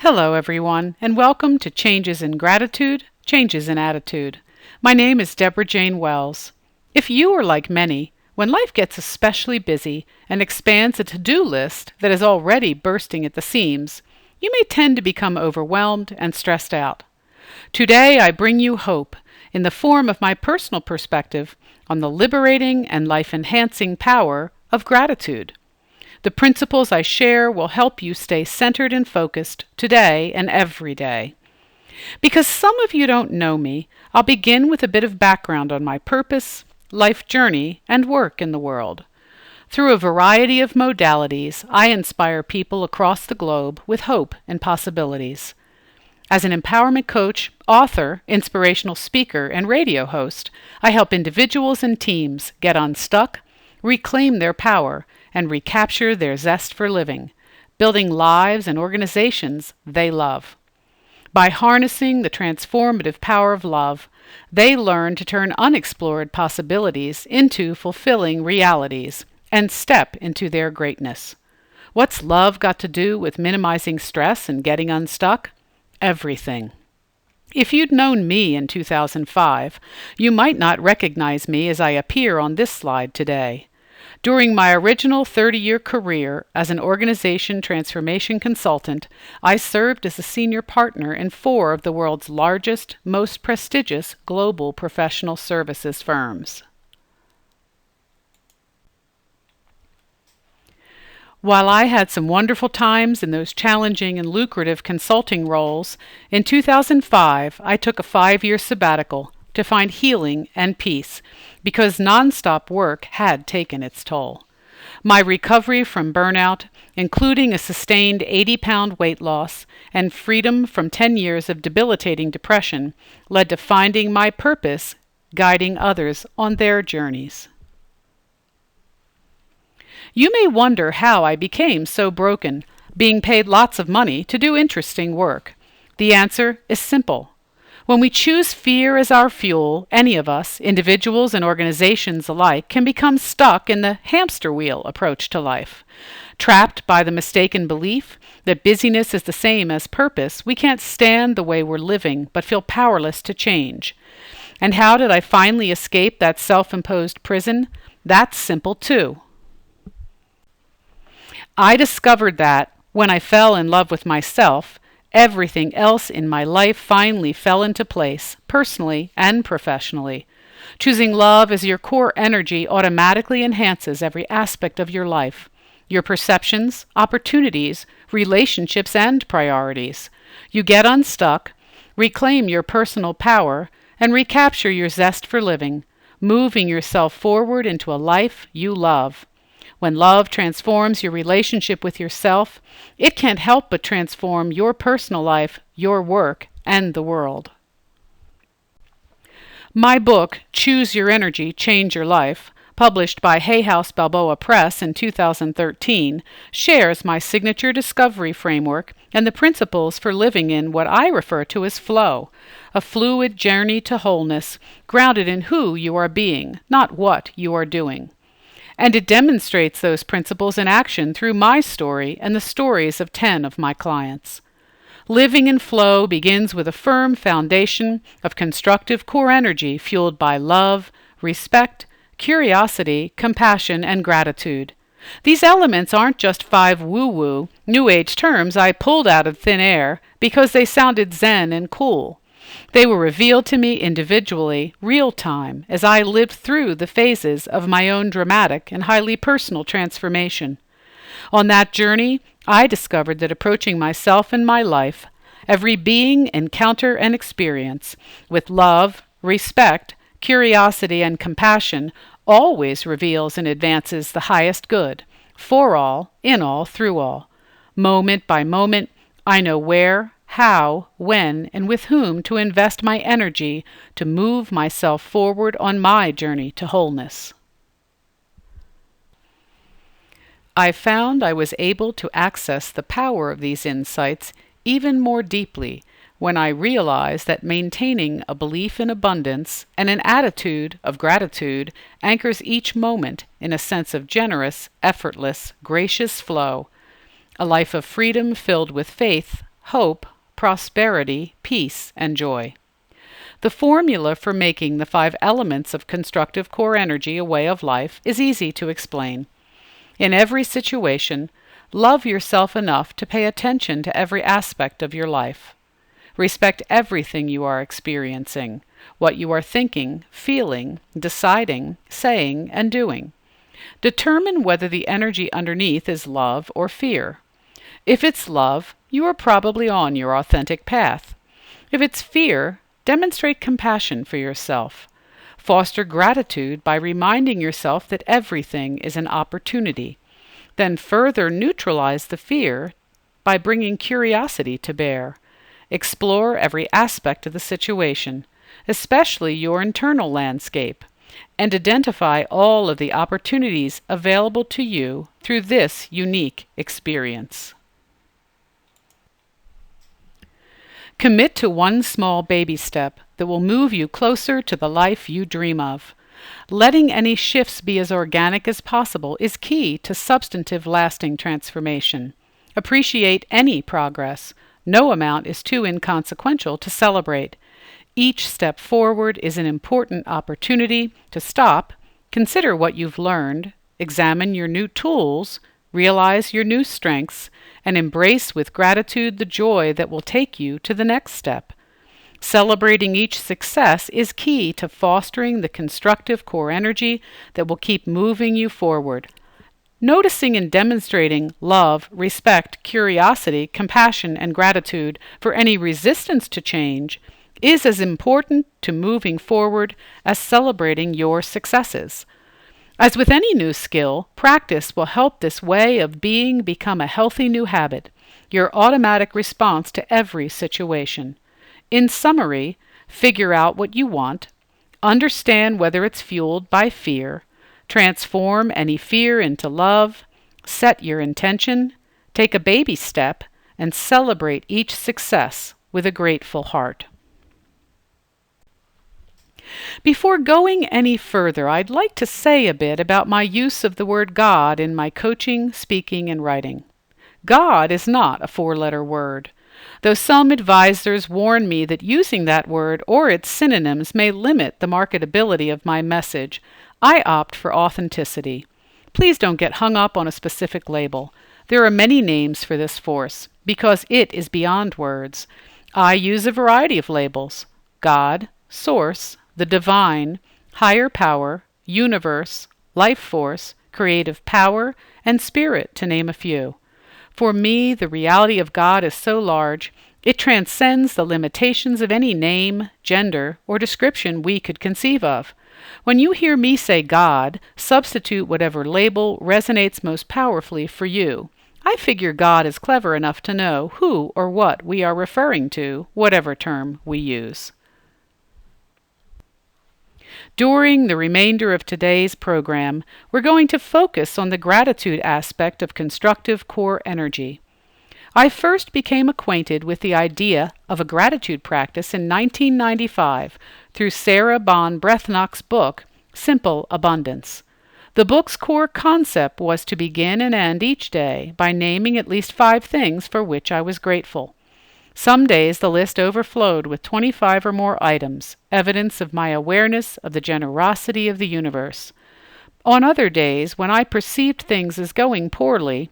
Hello, everyone, and welcome to Changes in Gratitude, Changes in Attitude. My name is Deborah Jane Wells. If you are like many, when life gets especially busy and expands a to-do list that is already bursting at the seams, you may tend to become overwhelmed and stressed out. Today, I bring you hope in the form of my personal perspective on the liberating and life-enhancing power of gratitude. The principles I share will help you stay centered and focused today and every day. Because some of you don't know me, I'll begin with a bit of background on my purpose, life journey, and work in the world. Through a variety of modalities, I inspire people across the globe with hope and possibilities. As an empowerment coach, author, inspirational speaker, and radio host, I help individuals and teams get unstuck, reclaim their power, and recapture their zest for living, building lives and organizations they love. By harnessing the transformative power of love, they learn to turn unexplored possibilities into fulfilling realities and step into their greatness. What's love got to do with minimizing stress and getting unstuck? Everything. If you'd known me in 2005, you might not recognize me as I appear on this slide today. During my original 30-year career as an organization transformation consultant, I served as a senior partner in 4 of the world's largest, most prestigious global professional services firms. While I had some wonderful times in those challenging and lucrative consulting roles, in 2005 I took a 5-year sabbatical to find healing and peace, because nonstop work had taken its toll. My recovery from burnout, including a sustained 80-pound weight loss and freedom from 10 years of debilitating depression, led to finding my purpose, guiding others on their journeys. You may wonder how I became so broken, being paid lots of money to do interesting work. The answer is simple. When we choose fear as our fuel, any of us, individuals and organizations alike, can become stuck in the hamster wheel approach to life. Trapped by the mistaken belief that busyness is the same as purpose, we can't stand the way we're living but feel powerless to change. And how did I finally escape that self-imposed prison? That's simple too. I discovered that when I fell in love with myself, everything else in my life finally fell into place, personally and professionally. Choosing love as your core energy automatically enhances every aspect of your life, your perceptions, opportunities, relationships, and priorities. You get unstuck, reclaim your personal power, and recapture your zest for living, moving yourself forward into a life you love. When love transforms your relationship with yourself, it can't help but transform your personal life, your work, and the world. My book, Choose Your Energy, Change Your Life, published by Hay House Balboa Press in 2013, shares my signature discovery framework and the principles for living in what I refer to as flow, a fluid journey to wholeness grounded in who you are being, not what you are doing. And it demonstrates those principles in action through my story and the stories of 10 of my clients. Living in flow begins with a firm foundation of constructive core energy fueled by love, respect, curiosity, compassion, and gratitude. These elements aren't just 5 woo-woo, New Age terms I pulled out of thin air because they sounded zen and cool. They were revealed to me individually, real-time, as I lived through the phases of my own dramatic and highly personal transformation. On that journey, I discovered that approaching myself and my life, every being, encounter, and experience, with love, respect, curiosity, and compassion, always reveals and advances the highest good, for all, in all, through all. Moment by moment, I know where, how, when, and with whom to invest my energy to move myself forward on my journey to wholeness. I found I was able to access the power of these insights even more deeply when I realized that maintaining a belief in abundance and an attitude of gratitude anchors each moment in a sense of generous, effortless, gracious flow, a life of freedom filled with faith, hope, prosperity, peace, and joy. The formula for making the 5 elements of constructive core energy a way of life is easy to explain. In every situation, love yourself enough to pay attention to every aspect of your life. Respect everything you are experiencing, what you are thinking, feeling, deciding, saying, and doing. Determine whether the energy underneath is love or fear. If it's love, you are probably on your authentic path. If it's fear, demonstrate compassion for yourself. Foster gratitude by reminding yourself that everything is an opportunity. Then further neutralize the fear by bringing curiosity to bear. Explore every aspect of the situation, especially your internal landscape, and identify all of the opportunities available to you through this unique experience. Commit to one small baby step that will move you closer to the life you dream of. Letting any shifts be as organic as possible is key to substantive, lasting transformation. Appreciate any progress. No amount is too inconsequential to celebrate. Each step forward is an important opportunity to stop, consider what you've learned, examine your new tools, realize your new strengths, and embrace with gratitude the joy that will take you to the next step. Celebrating each success is key to fostering the constructive core energy that will keep moving you forward. Noticing and demonstrating love, respect, curiosity, compassion, and gratitude for any resistance to change is as important to moving forward as celebrating your successes. As with any new skill, practice will help this way of being become a healthy new habit, your automatic response to every situation. In summary, figure out what you want, understand whether it's fueled by fear, transform any fear into love, set your intention, take a baby step, and celebrate each success with a grateful heart. Before going any further, I'd like to say a bit about my use of the word God in my coaching, speaking, and writing. God is not a 4-letter word. Though some advisors warn me that using that word or its synonyms may limit the marketability of my message, I opt for authenticity. Please don't get hung up on a specific label. There are many names for this force, because it is beyond words. I use a variety of labels: God, Source, the Divine, Higher Power, Universe, Life Force, Creative Power, and Spirit, to name a few. For me, the reality of God is so large, it transcends the limitations of any name, gender, or description we could conceive of. When you hear me say God, substitute whatever label resonates most powerfully for you. I figure God is clever enough to know who or what we are referring to, whatever term we use. During the remainder of today's program, we're going to focus on the gratitude aspect of constructive core energy. I first became acquainted with the idea of a gratitude practice in 1995 through Sarah Bon Breathnock's book, Simple Abundance. The book's core concept was to begin and end each day by naming at least 5 things for which I was grateful. Some days the list overflowed with 25 or more items, evidence of my awareness of the generosity of the universe. On other days, when I perceived things as going poorly,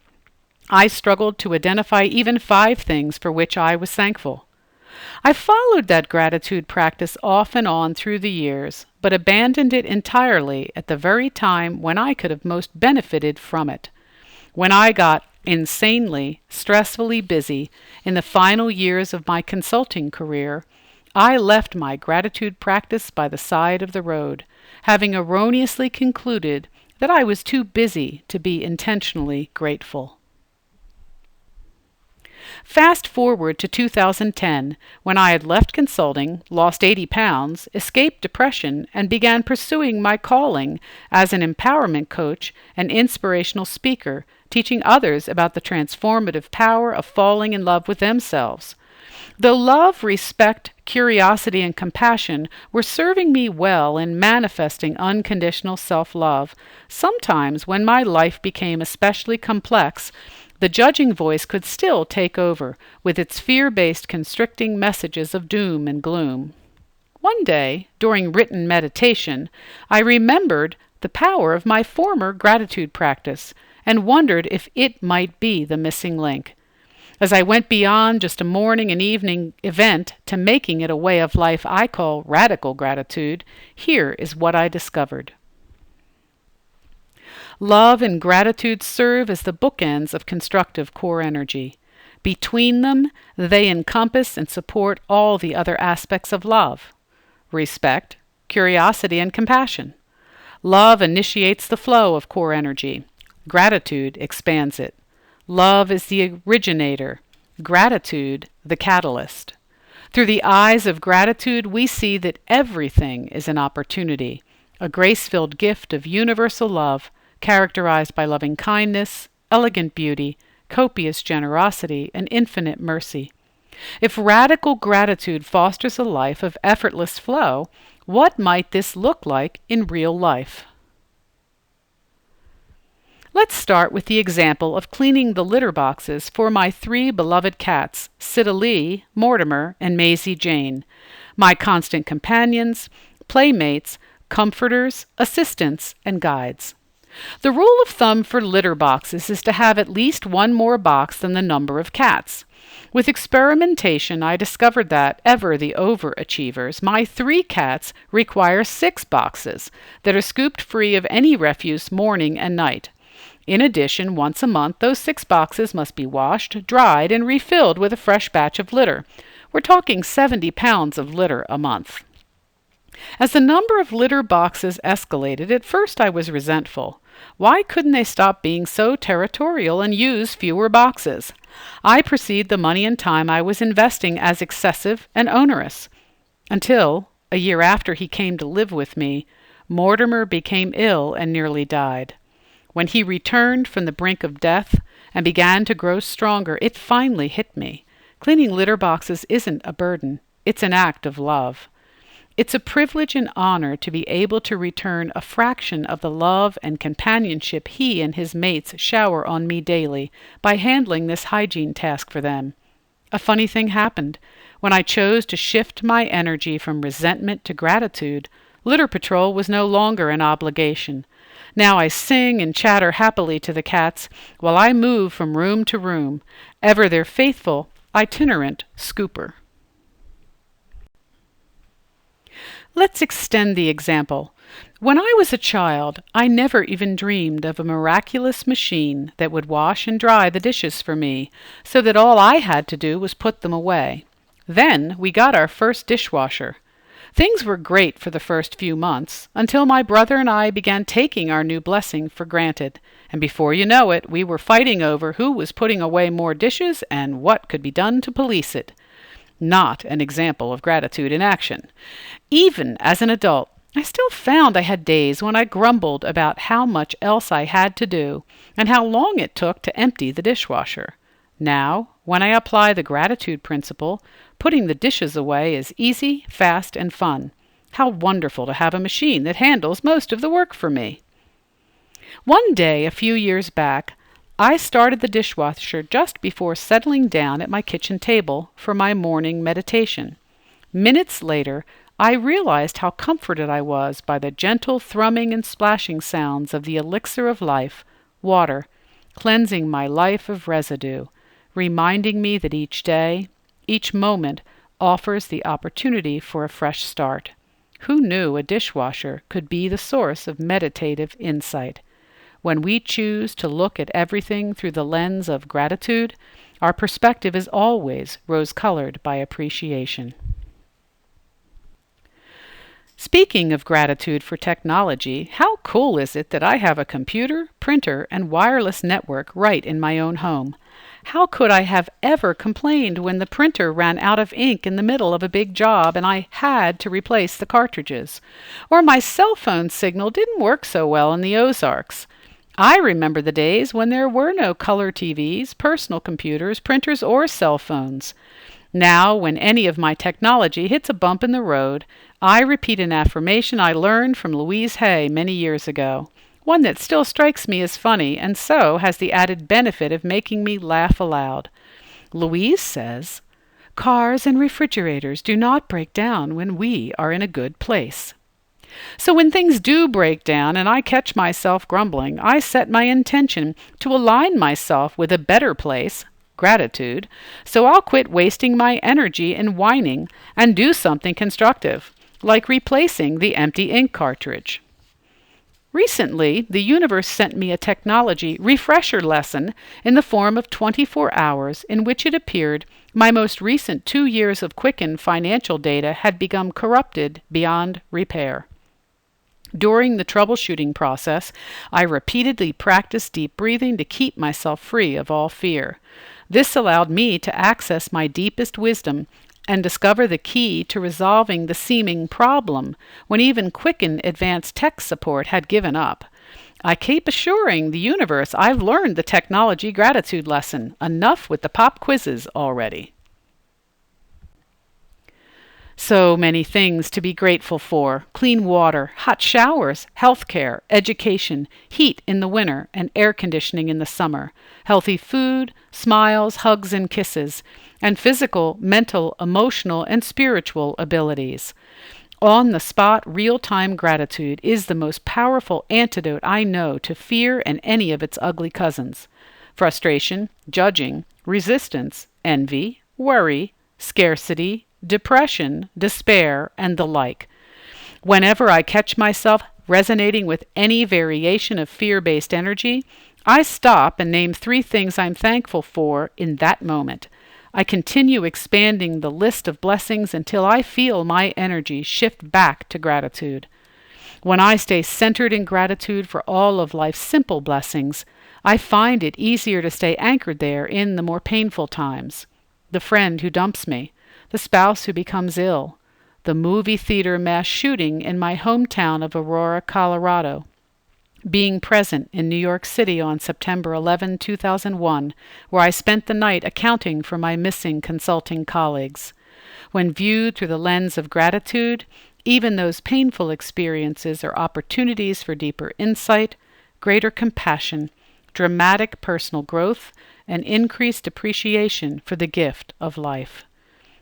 I struggled to identify even 5 things for which I was thankful. I followed that gratitude practice off and on through the years, but abandoned it entirely at the very time when I could have most benefited from it. When I got insanely, stressfully busy in the final years of my consulting career, I left my gratitude practice by the side of the road, having erroneously concluded that I was too busy to be intentionally grateful. Fast forward to 2010, when I had left consulting, lost 80 pounds, escaped depression, and began pursuing my calling as an empowerment coach and inspirational speaker, teaching others about the transformative power of falling in love with themselves. Though love, respect, curiosity, and compassion were serving me well in manifesting unconditional self-love, sometimes when my life became especially complex, The judging voice could still take over, with its fear-based constricting messages of doom and gloom. One day, during written meditation, I remembered the power of my former gratitude practice and wondered if it might be the missing link. As I went beyond just a morning and evening event to making it a way of life I call radical gratitude, here is what I discovered. Love and gratitude serve as the bookends of constructive core energy. Between them, they encompass and support all the other aspects of love: respect, curiosity, and compassion. Love initiates the flow of core energy. Gratitude expands it. Love is the originator, gratitude the catalyst. Through the eyes of gratitude, we see that everything is an opportunity, a grace-filled gift of universal love, characterized by loving kindness, elegant beauty, copious generosity, and infinite mercy. If radical gratitude fosters a life of effortless flow, what might this look like in real life? Let's start with the example of cleaning the litter boxes for my 3 beloved cats, Cittalee, Mortimer, and Maisie Jane, my constant companions, playmates, comforters, assistants, and guides. The rule of thumb for litter boxes is to have at least one more box than the number of cats. With experimentation, I discovered that, ever the overachievers, my 3 cats require 6 boxes that are scooped free of any refuse morning and night. In addition, once a month, those 6 boxes must be washed, dried, and refilled with a fresh batch of litter. We're talking 70 pounds of litter a month. As the number of litter boxes escalated, at first I was resentful. Why couldn't they stop being so territorial and use fewer boxes? I perceived the money and time I was investing as excessive and onerous. Until, a year after he came to live with me, Mortimer became ill and nearly died. When he returned from the brink of death and began to grow stronger, it finally hit me. Cleaning litter boxes isn't a burden. It's an act of love. It's a privilege and honor to be able to return a fraction of the love and companionship he and his mates shower on me daily by handling this hygiene task for them. A funny thing happened. When I chose to shift my energy from resentment to gratitude, litter patrol was no longer an obligation. Now I sing and chatter happily to the cats while I move from room to room, ever their faithful, itinerant scooper. Let's extend the example. When I was a child, I never even dreamed of a miraculous machine that would wash and dry the dishes for me, so that all I had to do was put them away. Then we got our first dishwasher. Things were great for the first few months, until my brother and I began taking our new blessing for granted, and before you know it, we were fighting over who was putting away more dishes and what could be done to police it. Not an example of gratitude in action. Even as an adult, I still found I had days when I grumbled about how much else I had to do and how long it took to empty the dishwasher. Now, when I apply the gratitude principle, putting the dishes away is easy, fast, and fun. How wonderful to have a machine that handles most of the work for me. One day, a few years back, I started the dishwasher just before settling down at my kitchen table for my morning meditation. Minutes later, I realized how comforted I was by the gentle thrumming and splashing sounds of the elixir of life, water, cleansing my life of residue, reminding me that each day, each moment, offers the opportunity for a fresh start. Who knew a dishwasher could be the source of meditative insight? When we choose to look at everything through the lens of gratitude, our perspective is always rose-colored by appreciation. Speaking of gratitude for technology, how cool is it that I have a computer, printer, and wireless network right in my own home? How could I have ever complained when the printer ran out of ink in the middle of a big job and I had to replace the cartridges? Or my cell phone signal didn't work so well in the Ozarks? I remember the days when there were no color TVs, personal computers, printers, or cell phones. Now, when any of my technology hits a bump in the road, I repeat an affirmation I learned from Louise Hay many years ago. one that still strikes me as funny and so has the added benefit of making me laugh aloud. Louise says, "Cars and refrigerators do not break down when we are in a good place." So when things do break down and I catch myself grumbling, I set my intention to align myself with a better place, gratitude, so I'll quit wasting my energy in whining and do something constructive, like replacing the empty ink cartridge. Recently, the universe sent me a technology refresher lesson in the form of 24 hours in which it appeared my most recent 2 years of Quicken financial data had become corrupted beyond repair. During the troubleshooting process, I repeatedly practiced deep breathing to keep myself free of all fear. This allowed me to access my deepest wisdom and discover the key to resolving the seeming problem when even Quicken advanced tech support had given up. I keep assuring the universe I've learned the technology gratitude lesson. Enough with the pop quizzes already. So many things to be grateful for: clean water, hot showers, health care, education, heat in the winter, and air conditioning in the summer, healthy food, smiles, hugs, and kisses, and physical, mental, emotional, and spiritual abilities. On-the-spot, real-time gratitude is the most powerful antidote I know to fear and any of its ugly cousins: frustration, judging, resistance, envy, worry, scarcity, depression, despair, and the like. Whenever I catch myself resonating with any variation of fear-based energy, I stop and name 3 things I'm thankful for in that moment. I continue expanding the list of blessings until I feel my energy shift back to gratitude. When I stay centered in gratitude for all of life's simple blessings, I find it easier to stay anchored there in the more painful times. The friend who dumps me, the spouse who becomes ill, the movie theater mass shooting in my hometown of Aurora, Colorado, being present in New York City on September 11, 2001, where I spent the night accounting for my missing consulting colleagues. When viewed through the lens of gratitude, even those painful experiences are opportunities for deeper insight, greater compassion, dramatic personal growth, and increased appreciation for the gift of life.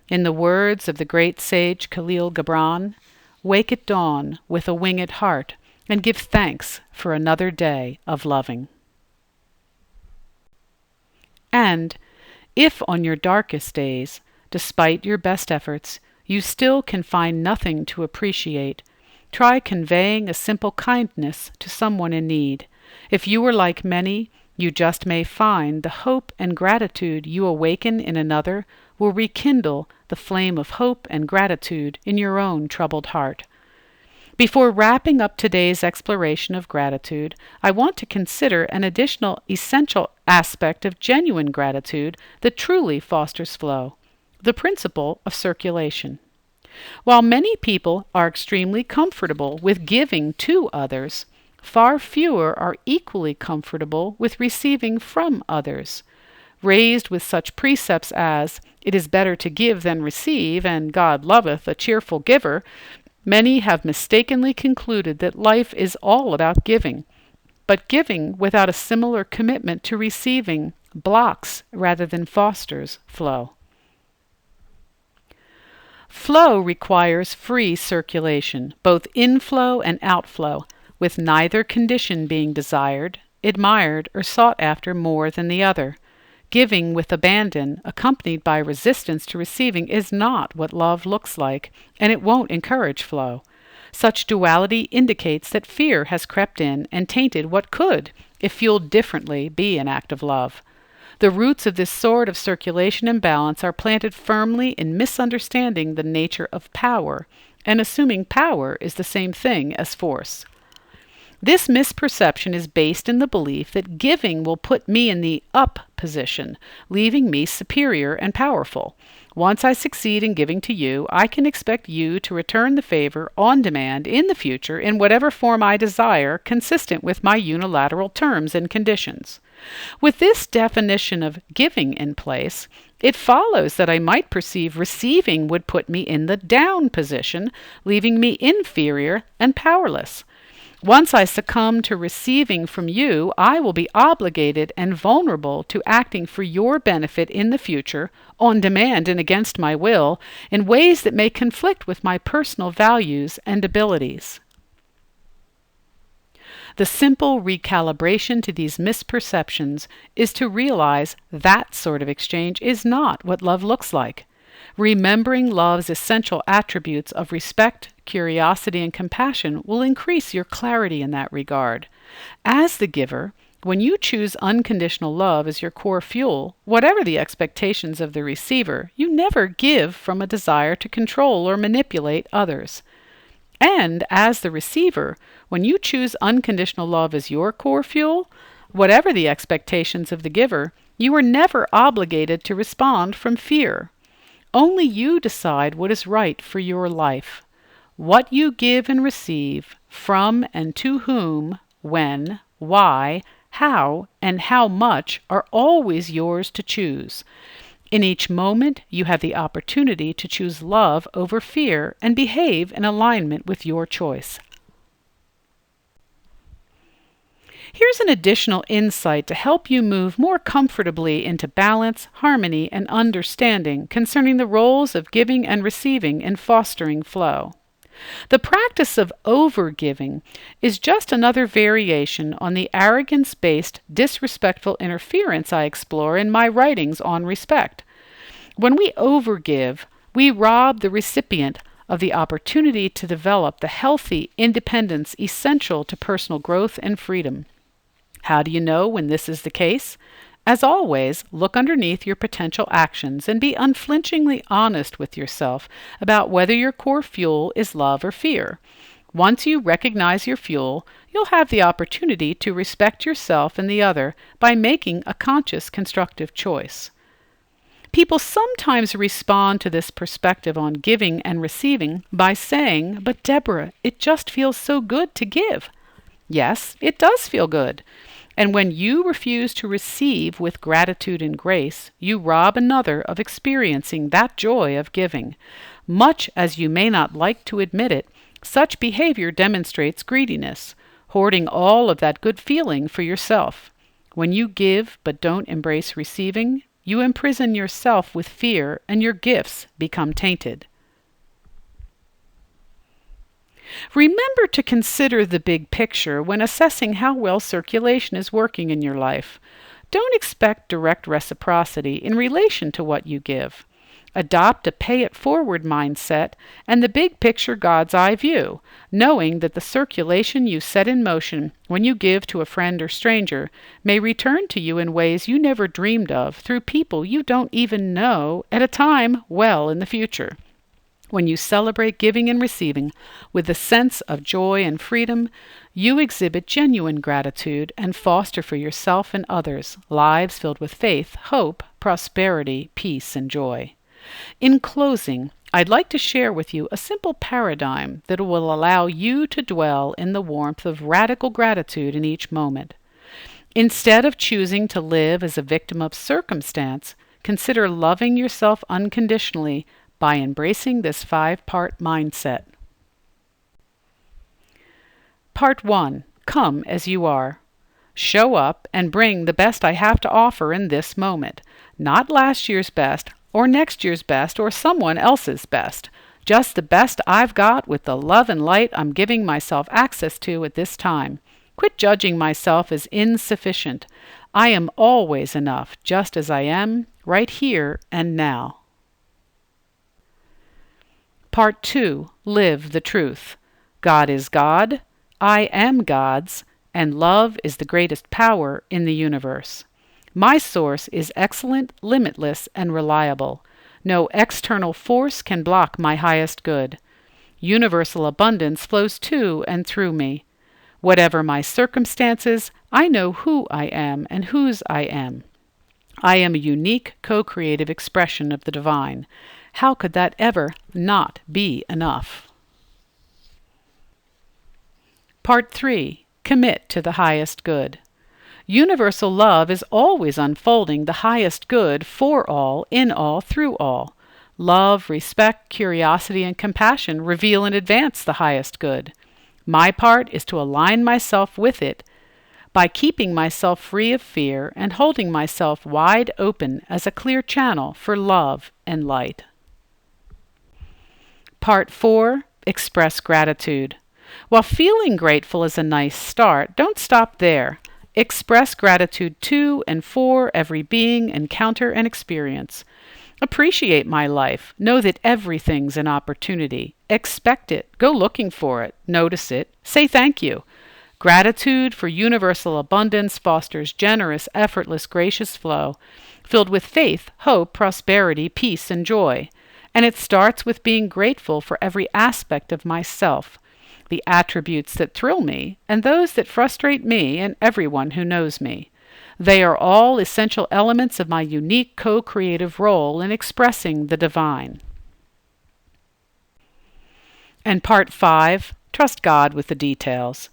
In the words of the great sage Khalil Gibran, "Wake at dawn with a winged heart and give thanks for another day of loving." And if on your darkest days, despite your best efforts, you still can find nothing to appreciate, try conveying a simple kindness to someone in need. If you are like many, you just may find the hope and gratitude you awaken in another will rekindle the flame of hope and gratitude in your own troubled heart. Before wrapping up today's exploration of gratitude, I want to consider an additional essential aspect of genuine gratitude that truly fosters flow: the principle of circulation. While many people are extremely comfortable with giving to others, far fewer are equally comfortable with receiving from others. Raised with such precepts as, "It is better to give than receive," and "God loveth a cheerful giver," many have mistakenly concluded that life is all about giving. But giving without a similar commitment to receiving blocks rather than fosters flow. Flow requires free circulation, both inflow and outflow, with neither condition being desired, admired, or sought after more than the other. Giving with abandon, accompanied by resistance to receiving, is not what love looks like, and it won't encourage flow. Such duality indicates that fear has crept in and tainted what could, if fueled differently, be an act of love. The roots of this sort of circulation imbalance are planted firmly in misunderstanding the nature of power, and assuming power is the same thing as force. This misperception is based in the belief that giving will put me in the up position, leaving me superior and powerful. Once I succeed in giving to you, I can expect you to return the favor on demand in the future in whatever form I desire, consistent with my unilateral terms and conditions. With this definition of giving in place, it follows that I might perceive receiving would put me in the down position, leaving me inferior and powerless. Once I succumb to receiving from you, I will be obligated and vulnerable to acting for your benefit in the future, on demand and against my will, in ways that may conflict with my personal values and abilities. The simple recalibration to these misperceptions is to realize that sort of exchange is not what love looks like. Remembering love's essential attributes of respect, curiosity, and compassion will increase your clarity in that regard. As the giver, when you choose unconditional love as your core fuel, whatever the expectations of the receiver, you never give from a desire to control or manipulate others. And as the receiver, when you choose unconditional love as your core fuel, whatever the expectations of the giver, you are never obligated to respond from fear. Only you decide what is right for your life. What you give and receive, from and to whom, when, why, how, and how much are always yours to choose. In each moment, you have the opportunity to choose love over fear and behave in alignment with your choice. Here's an additional insight to help you move more comfortably into balance, harmony, and understanding concerning the roles of giving and receiving in fostering flow. The practice of overgiving is just another variation on the arrogance-based, disrespectful interference I explore in my writings on respect. When we overgive, we rob the recipient of the opportunity to develop the healthy independence essential to personal growth and freedom. How do you know when this is the case? As always, look underneath your potential actions and be unflinchingly honest with yourself about whether your core fuel is love or fear. Once you recognize your fuel, you'll have the opportunity to respect yourself and the other by making a conscious, constructive choice. People sometimes respond to this perspective on giving and receiving by saying, "But Deborah, it just feels so good to give." Yes, it does feel good. And when you refuse to receive with gratitude and grace, you rob another of experiencing that joy of giving. Much as you may not like to admit it, such behavior demonstrates greediness, hoarding all of that good feeling for yourself. When you give but don't embrace receiving, you imprison yourself with fear and your gifts become tainted. Remember to consider the big picture when assessing how well circulation is working in your life. Don't expect direct reciprocity in relation to what you give. Adopt a pay-it-forward mindset and the big picture God's eye view, knowing that the circulation you set in motion when you give to a friend or stranger may return to you in ways you never dreamed of through people you don't even know at a time well in the future. When you celebrate giving and receiving with a sense of joy and freedom, you exhibit genuine gratitude and foster for yourself and others lives filled with faith, hope, prosperity, peace, and joy. In closing, I'd like to share with you a simple paradigm that will allow you to dwell in the warmth of radical gratitude in each moment. Instead of choosing to live as a victim of circumstance, consider loving yourself unconditionally by embracing this 5-part mindset. Part 1. Come as you are. Show up and bring the best I have to offer in this moment, not last year's best or next year's best or someone else's best, just the best I've got with the love and light I'm giving myself access to at this time. Quit judging myself as insufficient. I am always enough, just as I am, right here and now. Part 2. Live the truth. God is God, I am God's, and love is the greatest power in the universe. My source is excellent, limitless, and reliable. No external force can block my highest good. Universal abundance flows to and through me. Whatever my circumstances, I know who I am and whose I am. I am a unique, co-creative expression of the divine. How could that ever not be enough? Part 3. Commit to the highest good. Universal love is always unfolding the highest good for all, in all, through all. Love, respect, curiosity, and compassion reveal and advance the highest good. My part is to align myself with it by keeping myself free of fear and holding myself wide open as a clear channel for love and light. Part 4. Express gratitude. While feeling grateful is a nice start, don't stop there. Express gratitude to and for every being, encounter, and experience. Appreciate my life. Know that everything's an opportunity. Expect it. Go looking for it. Notice it. Say thank you. Gratitude for universal abundance fosters generous, effortless, gracious flow, filled with faith, hope, prosperity, peace, and joy. And it starts with being grateful for every aspect of myself, the attributes that thrill me, and those that frustrate me and everyone who knows me. They are all essential elements of my unique co-creative role in expressing the divine. And Part 5. Trust God with the details.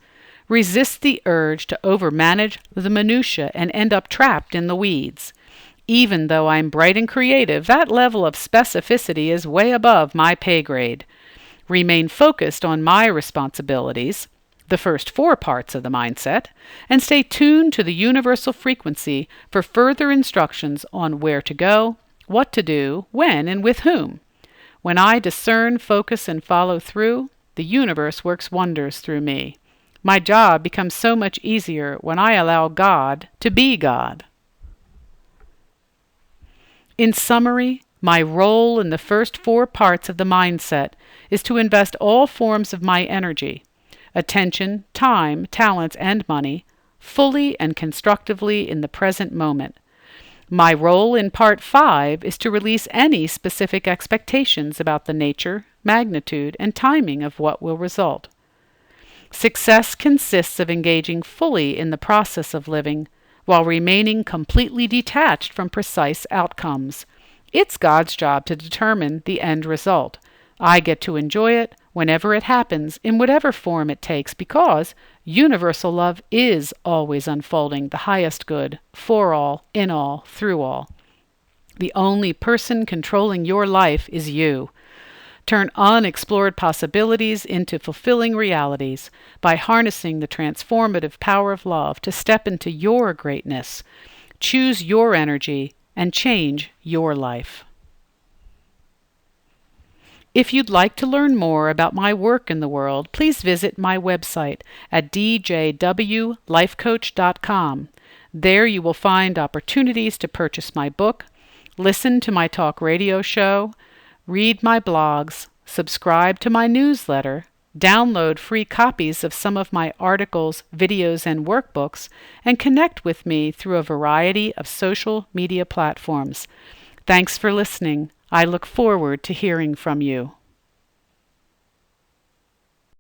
Resist the urge to overmanage the minutiae and end up trapped in the weeds. Even though I'm bright and creative, that level of specificity is way above my pay grade. Remain focused on my responsibilities, the first 4 parts of the mindset, and stay tuned to the universal frequency for further instructions on where to go, what to do, when, and with whom. When I discern, focus, and follow through, the universe works wonders through me. My job becomes so much easier when I allow God to be God. In summary, my role in the first 4 parts of the mindset is to invest all forms of my energy, attention, time, talents, and money, fully and constructively in the present moment. My role in Part 5 is to release any specific expectations about the nature, magnitude, and timing of what will result. Success consists of engaging fully in the process of living while remaining completely detached from precise outcomes. It's God's job to determine the end result. I get to enjoy it whenever it happens, in whatever form it takes, because universal love is always unfolding the highest good, for all, in all, through all. The only person controlling your life is you. Turn unexplored possibilities into fulfilling realities by harnessing the transformative power of love to step into your greatness. Choose your energy and change your life. If you'd like to learn more about my work in the world, please visit my website at djwlifecoach.com. There you will find opportunities to purchase my book, listen to my talk radio show, read my blogs, subscribe to my newsletter, download free copies of some of my articles, videos, and workbooks, and connect with me through a variety of social media platforms. Thanks for listening. I look forward to hearing from you.